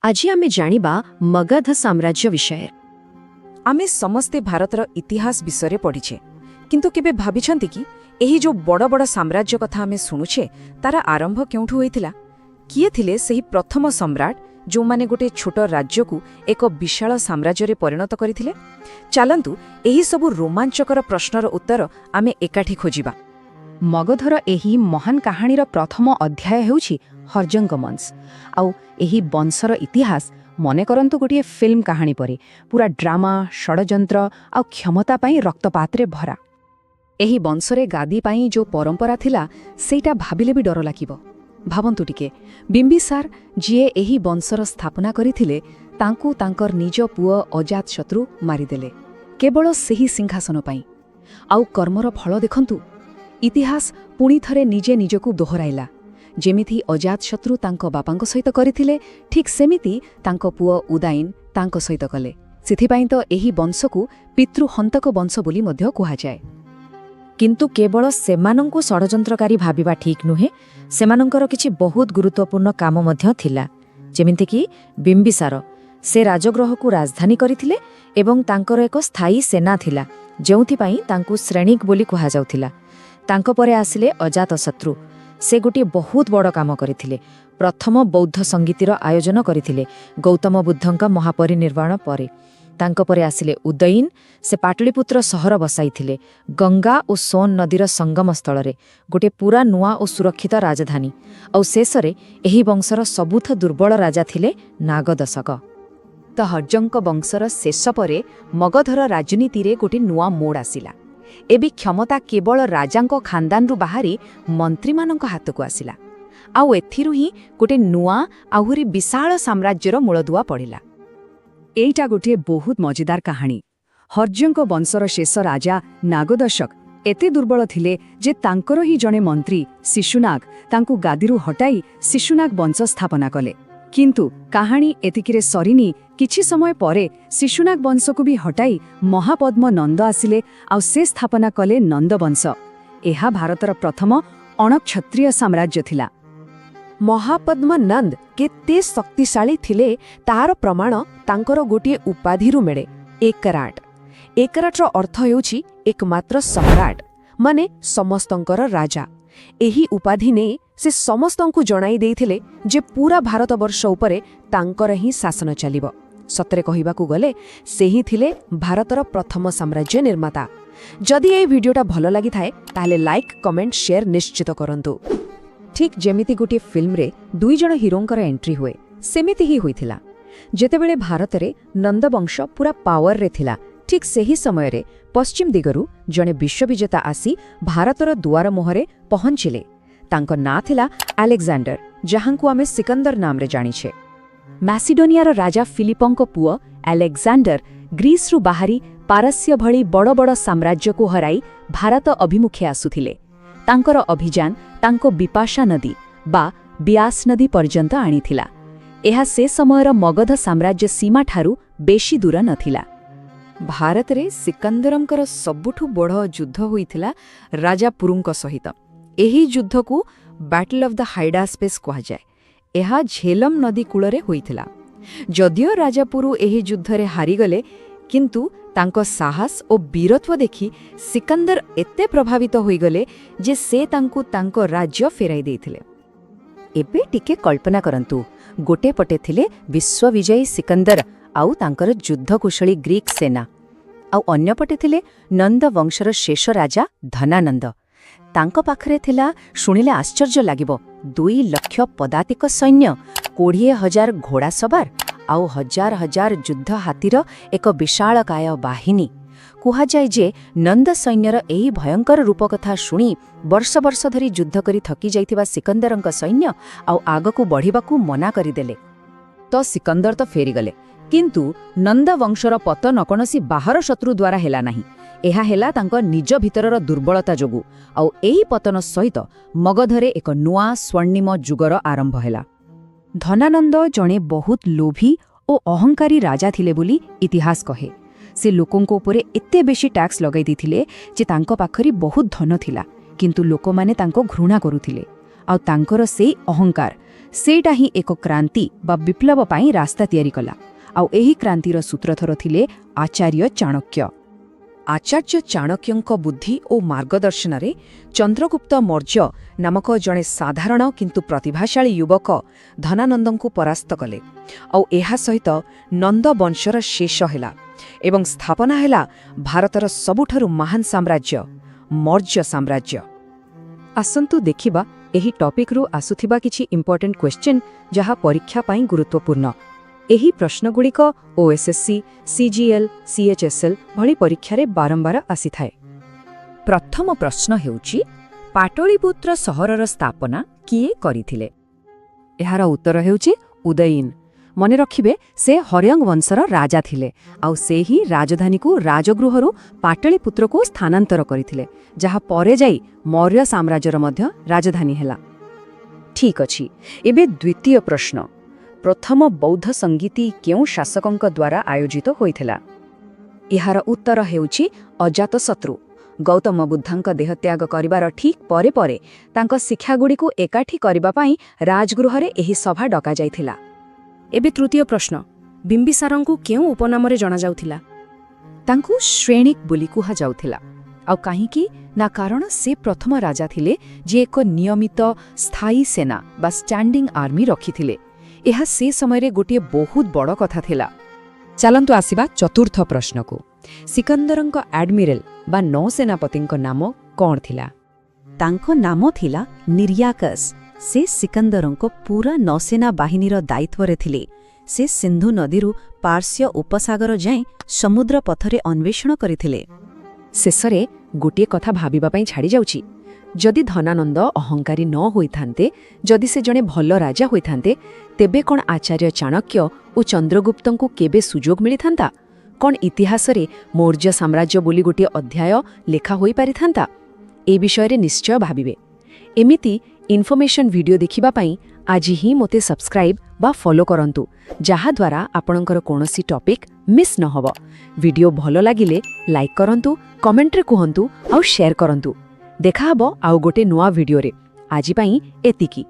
আজি आमे जानिबा मगध साम्राज्य विषय। आमे समस्ते भारतर इतिहास विषय पढ़ीछे, किंतु केबे भाबिछंती कि एही जो बड़ बड़ साम्राज्य कथा आमे सुनुछे तार आरंभ केउठु होइथिला? किए थिले सेही प्रथम सम्राट जो माने गोटे छोट राज्य को एक विशाल साम्राज्य रे परिणत करिथिले? चालंतु एही सबु रोमांचकर प्रश्नर उत्तर आमे एकाठी खोजिबा। मगधर एही महान कहानीर प्रथम अध्याय हेउछि हर्जंग वंश। आउ एही वंशर इतिहास मने करंतु गोटे फिल्म कहानी परे पूरा ड्रामा, षडयंत्र आउ क्षमता पाई रक्तपात रे भरा। एही वंशरे गादी पाई जो परंपरा थिला सेटा भाबिले भी डर लागिबो। भाबंतु टिके, बिंबिसार जिए एही वंशर स्थापना करिथिले तांकु तांकर निज पुओ अजातशत्रु मारिदेले केवल सेही सिंहासन पाई। आउ कर्मर फल देखंतु, इतिहास पुणी थरे निजे निजकु दोहराइला। जेमिथि अजातशत्रु तांको बापांको सहित करिथिले, ठीक सेमिति तांको पुओ उदायन तांको सहित कले। सिथिपाई तो एही वंशकु पितृहंतक वंश बोली मध्य कुहा जाए। किंतु केवल सेमानंकु षडयंत्रकारी भाबिबा ठीक नुहे, सेमानंकर किछि बहुत गुरुत्वपूर्ण काम मध्य थिला। जेमिति कि बिंबिसार से राजगृहकु राजधानी करिथिले एवं तांकर एक स्थायी सेना थिला, जेउथिपाई तांकु श्रेणिक बोली कुहा जाउथिला। तांको परे आसिले अजातशत्रु। से गोटे बहुत बड़ काम करिथिले। प्रथम बौद्ध संगीतिर आयोजन करिथिले गौतम बुद्धंक महापरिनिर्वाण परे। तांको परे आसिले उदयन। से पाटलिपुत्र सहर बसाइथिले गंगा और सोन नदीर संगम स्थल रे गोटे पूरा नुआ और सुरक्षित राजधानी। और शेषरे एही वंशर सबुथ दुर्बल राजा थिले नागदशक। तो हर्जंक वंशर शेष परे मगधर राजनीति रे गोटे नुआ मोड़ आसिला। एबे क्षमता केवल राजांको खानदानरु बाहरी मंत्री मानक हाथकु आसिला। आउ एथिरु ही गोटे नुआ आहुरी विशाल साम्राज्यर मूलदुआ पड़िला। एइटा गोटे बहुत मजेदार कहानी। हर्जंक वंशर शेष राजा नागदशक एते दुर्बल थिले जे तांकर ही जणे मंत्री शिशुनाग तांकु गादीरु हटाई शिशुनाग वंश स्थापना कले। किंतु कहानी एतिकिरे सरिनी। किछि समय परे शिशुनाग वंशकु भी हटाई महापद्म नंद आसिले आउ से स्थापना कले नंदवंश। एहा भारतर प्रथम अणक्षत्रिय साम्राज्य थिला। महापद्म नंद केते शक्तिशाली थिले तार प्रमाण तांकर गोटे उपाधिरु मिले, एकराट। एकराटर अर्थ हेउछि एकमात्र सम्राट, माने समस्तंकर राजा। एही उपाधि ने से समस्तंकु जणाई देइथिले जे पूरा भारतवर्ष उपरे तांकर ही शासन चलिबो। सतरे कहिबाकू गले सेही थिले भारतर प्रथम साम्राज्य निर्माता। जदि एई भिडियोटा भलो लागि थाए ताले लाइक, कमेंट, शेयर निश्चित करंतु। ठीक जेमिति गोटे फिल्म रे दुई जण हिरोंकर एंट्री हुए, सेमिति ही होइथिला। जेतेबेले भारतरे नंदवंश पूरा पावर रे थिला, ठीक सेही समय रे पश्चिम दिगरु जणे विश्वविजेता आसी भारतर दुआर मुहरे पहुंचिले। तांको ना थिला अलेक्जेंडर, जहांकु आमे सिकंदर नाम रे जानिछे। मैसिडोनियार राजा फिलिपंको पुओ अलेक्जेंडर ग्रीसरु बाहरी पारस्य भली बड़ बड़ साम्राज्य को हराई भारत अभिमुखे आसुथिले। तांकर अभियान तांको बिपाशा नदी बा बियास नदी पर्यंत आनिथिला। एहा से समयर मगध साम्राज्य सीमा ठारू बेशी दूर नथिला। भारत रे सिकंदरंकर सबुठु बड़ युद्ध होइथिला राजापुरुंक सहित। एही युद्ध को बैटल ऑफ द हाइडास्पेस कहा जाए। एहा झेलम नदी कूलरे होइथिला। जदियो राजापुरु एही युद्धरे हारिगले, किंतु तांको साहस और वीरत्व देखि सिकंदर एते प्रभावित होइगले जे से तांकु तांको राज्य फेराई देइथिले। एबे टिके कल्पना करंतु, गोटे पटे थिले विश्वविजयी सिकंदर आउ तांकर युद्धकुशली ग्रीक सेना, आउ अन्य पटे थिले नंद वंशर शेष राजा धनानंद। तांको पाखरे थिला, शुणिले आश्चर्य लागिबो, 2 लाख पदातिक सैन्य, 20,000 घोड़ा सवार आउ हजार हजार युद्ध हातीर एक विशालकाय बाहिनी। कुहा जाए जे नंद सैन्यर एही भयंकर रूप कथा शुणी वर्ष वर्ष धरी युद्ध करी थकी जाइथिबा सिकंदरंक सैन्य आउ आगकु बढ़िबाकु मना करिदेले। तो सिकंदर तो फेरीगले, किंतु नंद वंशर पतन कौनसी बाहर शत्रु द्वारा हेला नाही। एहा हेला तांक निज भितरर दुर्बलता जोगु। आउ एही पतन सहित मगधरे एक नुआ स्वर्णिम जुगर आरंभ हेला। धनानंद जणे बहुत लोभी और अहंकारी राजा थिले बोली इतिहास कहे। से लोकोंको उपरे एते बेशी टैक्स लगाई दिथिले जे तांको पाखरी बहुत धन थिला, किंतु लोकमाने तांको घृणा करुथिले। आउ तांकर से अहंकार ସେଇଟା ହିଁ ଏକ କ୍ରାନ୍ତି ବା ବିପ୍ଳବ ପାଇଁ ରାସ୍ତା ତିଆରି କଲା। ଆଉ ଏହି କ୍ରାନ୍ତିର ସୂତ୍ରଧର ଥିଲେ ଆଚାର୍ଯ୍ୟ ଚାଣକ୍ୟ। ଆଚାର୍ଯ୍ୟ ଚାଣକ୍ୟଙ୍କ ବୁଦ୍ଧି ଓ ମାର୍ଗଦର୍ଶନରେ ଚନ୍ଦ୍ରଗୁପ୍ତ ମୌର୍ଯ୍ୟ ନାମକ ଜଣେ ସାଧାରଣ କିନ୍ତୁ ପ୍ରତିଭାଶାଳୀ ଯୁବକ ଧନାନନ୍ଦଙ୍କୁ ପରାସ୍ତ କଲେ। ଆଉ ଏହା ସହିତ ନନ୍ଦ ବଂଶର ଶେଷ ହେଲା ଏବଂ ସ୍ଥାପନା ହେଲା ଭାରତର ସବୁଠାରୁ ମହାନ ସାମ୍ରାଜ୍ୟ ମୌର୍ଯ୍ୟ ସାମ୍ରାଜ୍ୟ। ଆସନ୍ତୁ ଦେଖିବା ଏହି ଟପିକ୍ରୁ ଆସୁଥିବା କିଛି ଇମ୍ପୋର୍ଟାଣ୍ଟ କ୍ୱେଶ୍ଚିନ୍ ଯାହା ପରୀକ୍ଷା ପାଇଁ ଗୁରୁତ୍ୱପୂର୍ଣ୍ଣ। ଏହି ପ୍ରଶ୍ନଗୁଡ଼ିକ OSSC, CGL, CHSL ଭଳି ପରୀକ୍ଷାରେ ବାରମ୍ବାର ଆସିଥାଏ। ପ୍ରଥମ ପ୍ରଶ୍ନ ହେଉଛି, ପାଟଳିପୁତ୍ର ସହରର ସ୍ଥାପନା କିଏ କରିଥିଲେ? ଏହାର ଉତ୍ତର ହେଉଛି ଉଦୟୀନ। ମନେ ରଖିବେ, ସେ ହର୍ୟଙ୍ଗ ବଂଶର ରାଜା ଥିଲେ ଆଉ ସେ ହିଁ ରାଜଧାନୀକୁ ରାଜଗୃହରୁ ପାଟଳିପୁତ୍ରକୁ ସ୍ଥାନାନ୍ତର କରିଥିଲେ, ଯାହା ପରେ ଯାଇ ମୌର୍ଯ୍ୟ ସାମ୍ରାଜ୍ୟର ମଧ୍ୟ ରାଜଧାନୀ ହେଲା। ଠିକ୍ ଅଛି, ଏବେ ଦ୍ୱିତୀୟ ପ୍ରଶ୍ନ। ପ୍ରଥମ ବୌଦ୍ଧ ସଙ୍ଗୀତି କେଉଁ ଶାସକଙ୍କ ଦ୍ୱାରା ଆୟୋଜିତ ହୋଇଥିଲା? ଏହାର ଉତ୍ତର ହେଉଛି ଅଜାତଶତ୍ରୁ। ଗୌତମ ବୁଦ୍ଧଙ୍କ ଦେହତ୍ୟାଗ କରିବାର ଠିକ୍ ପରେ ପରେ ତାଙ୍କ ଶିକ୍ଷାଗୁଡ଼ିକୁ ଏକାଠି କରିବା ପାଇଁ ରାଜଗୃହରେ ଏହି ସଭା ଡକାଯାଇଥିଲା। ଏବେ ତୃତୀୟ ପ୍ରଶ୍ନ। ବିମ୍ବିସାରଙ୍କୁ କେଉଁ ଉପନାମରେ ଜଣାଯାଉଥିଲା? ତାଙ୍କୁ ଶ୍ରେଣିକ ବୋଲି କୁହାଯାଉଥିଲା। ଆଉ କାହିଁକି? ନା କାରଣ ସେ ପ୍ରଥମ ରାଜା ଥିଲେ ଯିଏ ଏକ ନିୟମିତ ସ୍ଥାୟୀ ସେନା ବା ଷ୍ଟାଣ୍ଡିଂ ଆର୍ମି ରଖିଥିଲେ। ଏହା ସେ ସମୟରେ ଗୋଟିଏ ବହୁତ ବଡ଼ କଥା ଥିଲା। ଚାଲନ୍ତୁ ଆସିବା ଚତୁର୍ଥ ପ୍ରଶ୍ନକୁ। ସିକନ୍ଦରଙ୍କ ଆଡମିରାଲ ବା ନୌସେନାପତିଙ୍କ ନାମ କ'ଣ ଥିଲା? ତାଙ୍କ ନାମ ଥିଲା ନିର୍ୟାକସ୍। ସେ ସିକନ୍ଦରଙ୍କ ପୁରା ନୌସେନା ବାହିନୀର ଦାୟିତ୍ୱରେ ଥିଲେ। ସେ ସିନ୍ଧୁ ନଦୀରୁ ପାର୍ଶ୍ୟ ଉପସାଗର ଯାଏଁ ସମୁଦ୍ର ପଥରେ ଅନ୍ୱେଷଣ କରିଥିଲେ। ଶେଷରେ ଗୋଟିଏ କଥା ଭାବିବା ପାଇଁ ଛାଡ଼ିଯାଉଛି। ଯଦି ଧନାନନ୍ଦ ଅହଙ୍କାରୀ ନ ହୋଇଥାନ୍ତେ, ଯଦି ସେ ଜଣେ ଭଲ ରାଜା ହୋଇଥାନ୍ତେ, ତେବେ କ'ଣ ଆଚାର୍ଯ୍ୟ ଚାଣକ୍ୟ ଓ ଚନ୍ଦ୍ରଗୁପ୍ତଙ୍କୁ କେବେ ସୁଯୋଗ ମିଳିଥାନ୍ତା? କ'ଣ ଇତିହାସରେ ମୌର୍ଯ୍ୟ ସାମ୍ରାଜ୍ୟ ବୋଲି ଗୋଟିଏ ଅଧ୍ୟାୟ ଲେଖା ହୋଇପାରିଥାନ୍ତା? ଏ ବିଷୟରେ ନିଶ୍ଚୟ ଭାବିବେ। ଏମିତି ଇନଫର୍ମେସନ୍ ଭିଡ଼ିଓ ଦେଖିବା ପାଇଁ ଆଜି ହିଁ ମୋତେ ସବସ୍କ୍ରାଇବ୍ ବା ଫଲୋ କରନ୍ତୁ, ଯାହାଦ୍ୱାରା ଆପଣଙ୍କର କୌଣସି ଟପିକ୍ ମିସ୍ ନ ହେବ। ଭିଡ଼ିଓ ଭଲ ଲାଗିଲେ ଲାଇକ୍ କରନ୍ତୁ, କମେଣ୍ଟରେ କୁହନ୍ତୁ ଆଉ ସେୟାର କରନ୍ତୁ। ଦେଖାହବ ଆଉ ଗୋଟେ ନୂଆ ଭିଡ଼ିଓରେ। ଆଜି ପାଇଁ ଏତିକି।